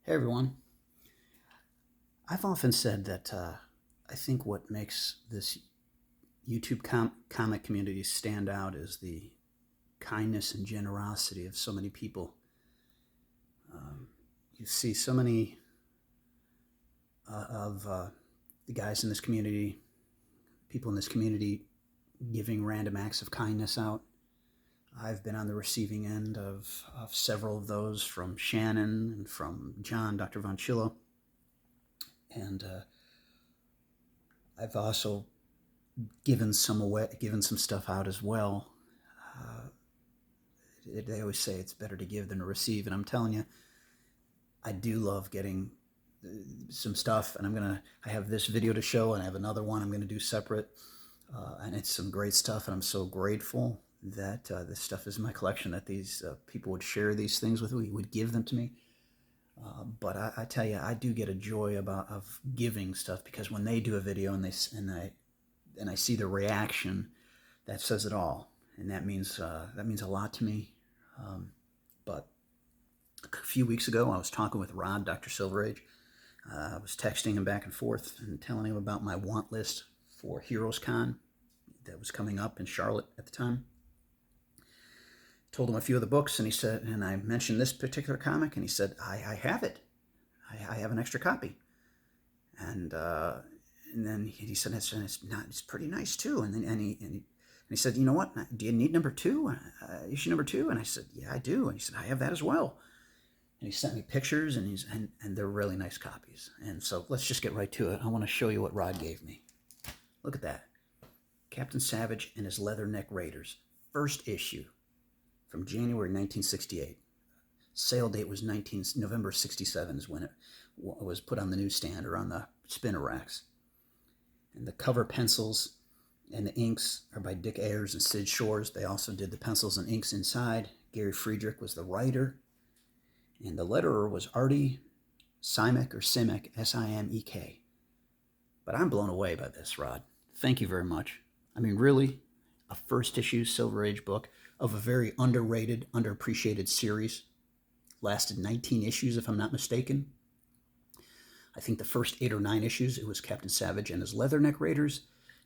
Hey everyone. I've often said that I think what makes this YouTube comic community stand out is the kindness and generosity of so many people. Um, you see so many of the guys in this community, people in this community, giving random acts of kindness out. I've been on the receiving end of several of those from Shannon and from John, Dr. Von Chillo. And I've also given some stuff out as well. Uh, they always say it's better to give than to receive, and I'm telling you, I do love getting some stuff. And I have this video to show, and I have another one I'm gonna do separate, and it's some great stuff. And I'm so grateful that this stuff is in my collection. That these people would share these things with me, would give them to me. But I tell you, I do get a joy of giving stuff, because when they do a video and I see the reaction, that says it all, and that means a lot to me. But a few weeks ago, I was talking with Rod, Dr. Silverage. I was texting him back and forth and telling him about my want list for Heroes Con that was coming up in Charlotte at the time. Told him a few of the books, and he said, and I mentioned this particular comic, and he said, I have it. I have an extra copy. And then he said, it's pretty nice too. And he said, you know what? Do you need number two, issue number two? And I said, yeah, I do. And he said, I have that as well. And he sent me pictures, and they're really nice copies. And so let's just get right to it. I want to show you what Rod gave me. Look at that. Captain Savage and his Leatherneck Raiders. First issue from January 1968. Sale date was November 67 is when it was put on the newsstand or on the spinner racks. And the cover pencils and the inks are by Dick Ayers and Sid Shores. They also did the pencils and inks inside. Gary Friedrich was the writer. And the letterer was Artie Simek, or Simek, S-I-M-E-K. But I'm blown away by this, Rod. Thank you very much. I mean, really, a first issue Silver Age book of a very underrated, underappreciated series. Lasted 19 issues, if I'm not mistaken. I think the first 8 or 9 issues, it was Captain Savage and his Leatherneck Raiders,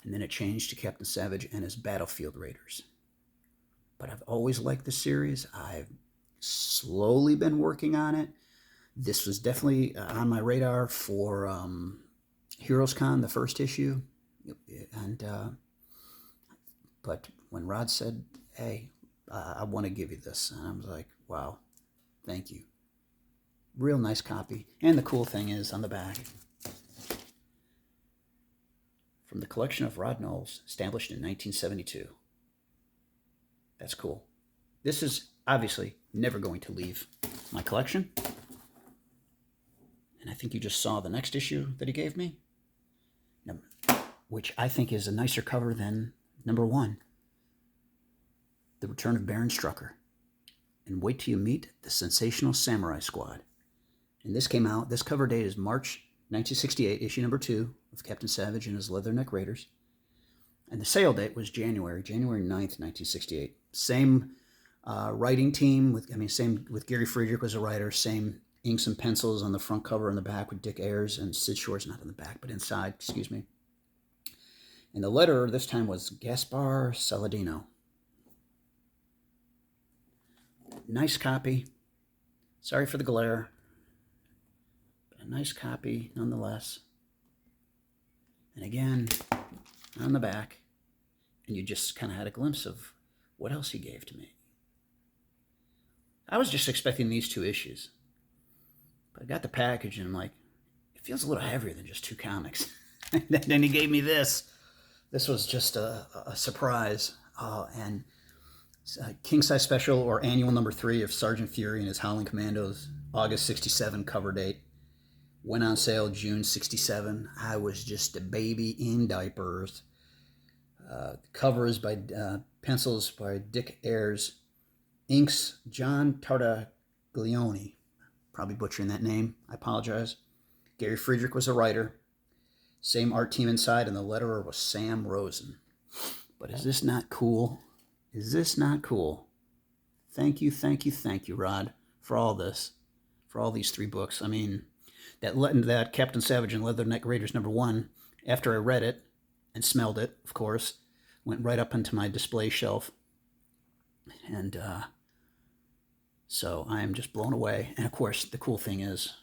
and then it changed to Captain Savage and his Battlefield Raiders. But I've always liked the series. I've slowly been working on it. This was definitely on my radar for Heroes Con, the first issue. And but when Rod said, hey, I want to give you this, and I was like, wow, thank you. Real nice copy. And the cool thing is, on the back, from the collection of Rod Knowles, established in 1972. That's cool. This is obviously never going to leave my collection. And I think you just saw the next issue that he gave me, which I think is a nicer cover than number 1, The Return of Baron Strucker. And wait till you meet the Sensational Samurai Squad. And this came out, this cover date is March 1968, issue number 2 of Captain Savage and his Leatherneck Raiders. And the sale date was January 9th, 1968. Same writing team, same with Gary Friedrich was a writer, same inks and pencils on the front cover and the back with Dick Ayers and Sid Shores, not on the back, but inside, excuse me. And the letterer this time was Gaspar Saladino. Nice copy. Sorry for the glare. But a nice copy nonetheless. And again, on the back, and you just kind of had a glimpse of what else he gave to me. I was just expecting these 2 issues. But I got the package, and I'm like, it feels a little heavier than just 2 comics. And then he gave me this. This was just a surprise. And King Size Special, or Annual number 3 of Sergeant Fury and his Howling Commandos, August 67 cover date. Went on sale June 67. I was just a baby in diapers. Covers by pencils by Dick Ayers. Inks, John Tartaglione. Probably butchering that name. I apologize. Gary Friedrich was a writer. Same art team inside, and the letterer was Sam Rosen. But is this not cool? Is this not cool? Thank you, Rod, for all this. for all these 3 books. I mean, that Captain Savage and Leatherneck Raiders #1, after I read it and smelled it, of course, went right up into my display shelf. And so I am just blown away. And of course, the cool thing is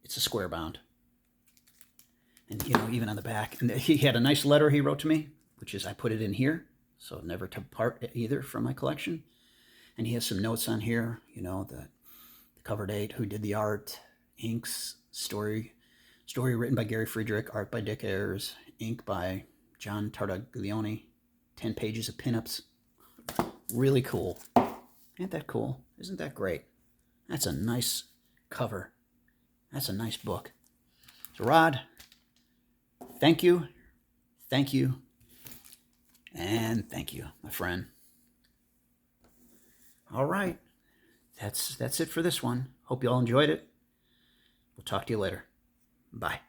it's a square bound. And, you know, even on the back. And he had a nice letter he wrote to me, which is I put it in here, so never to part either from my collection. And he has some notes on here, you know, the cover date, who did the art, inks, story written by Gary Friedrich, art by Dick Ayers, ink by John Tartaglione, 10 pages of pinups. Really cool. Ain't that cool? Isn't that great? That's a nice cover. That's a nice book. So Rod, thank you, and thank you, my friend. All right, that's it for this one. Hope you all enjoyed it. We'll talk to you later. Bye.